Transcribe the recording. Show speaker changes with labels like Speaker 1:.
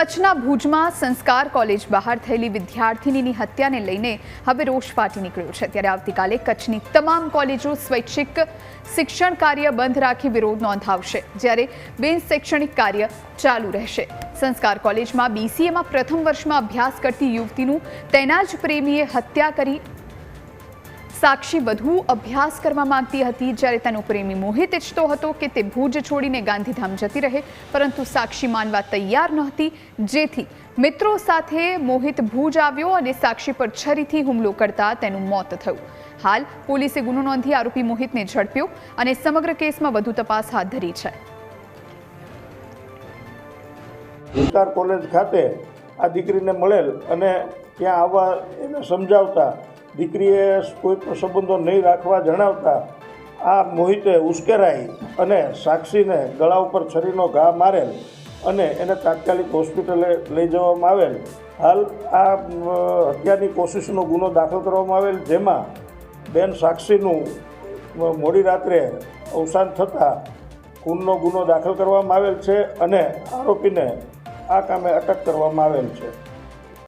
Speaker 1: કચ્છના ભુજમાં સંસ્કાર કોલેજ બહાર થયેલી વિદ્યાર્થીનીની હત્યાને લઈને હવે રોષ ફાટી નીકળ્યો છે। ત્યારે આવતીકાલે કચ્છની તમામ કોલેજો સ્વૈચ્છિક શિક્ષણ કાર્ય બંધ રાખી વિરોધ નોંધાવશે, જ્યારે બિન શૈક્ષણિક કાર્ય ચાલુ રહેશે। સંસ્કાર કોલેજમાં BCAમાં પ્રથમ વર્ષમાં અભ્યાસ કરતી યુવતીનું તેના જ પ્રેમીએ હત્યા કરી। સાક્ષી વધુ અભ્યાસ કરવા માંગતી હતી, જ્યારે તેનો પ્રેમી મોહિત ઈચ્છતો હતો કે તે ભુજ છોડીને ગાંધીધામ જતી રહે, પરંતુ સાક્ષી માનવા તૈયાર નહોતી, જેથી મિત્રો સાથે મોહિત ભુજ આવ્યો અને સાક્ષી પર છરીથી હુમલો કરતા તેનું મોત થયું। હાલ પોલીસે ગુનો નોંધી આરોપી મોહિતને ઝડપ્યો અને સમગ્ર કેસમાં વધુ તપાસ હાથ ધરી છે।
Speaker 2: સંસ્કાર કોલેજ ખાતે આ દીકરીને મળેલ અને ત્યાં આવવા એને સમજાવતા દીકરીએ કોઈ પણ સંબંધો નહીં રાખવા જણાવતા આ મોહિતે ઉશ્કેરાઈ અને સાક્ષીને ગળા ઉપર છરીનો ઘા મારેલ અને એને તાત્કાલિક હોસ્પિટલે લઈ જવામાં આવેલ। હાલ આ હત્યાની કોશિશનો ગુનો દાખલ કરવામાં આવેલ, જેમાં બેન સાક્ષીનું મોડી રાત્રે અવસાન થતાં ખૂનનો ગુનો દાખલ કરવામાં આવેલ છે અને આરોપીને આ કામે અટક કરવામાં આવેલ છે।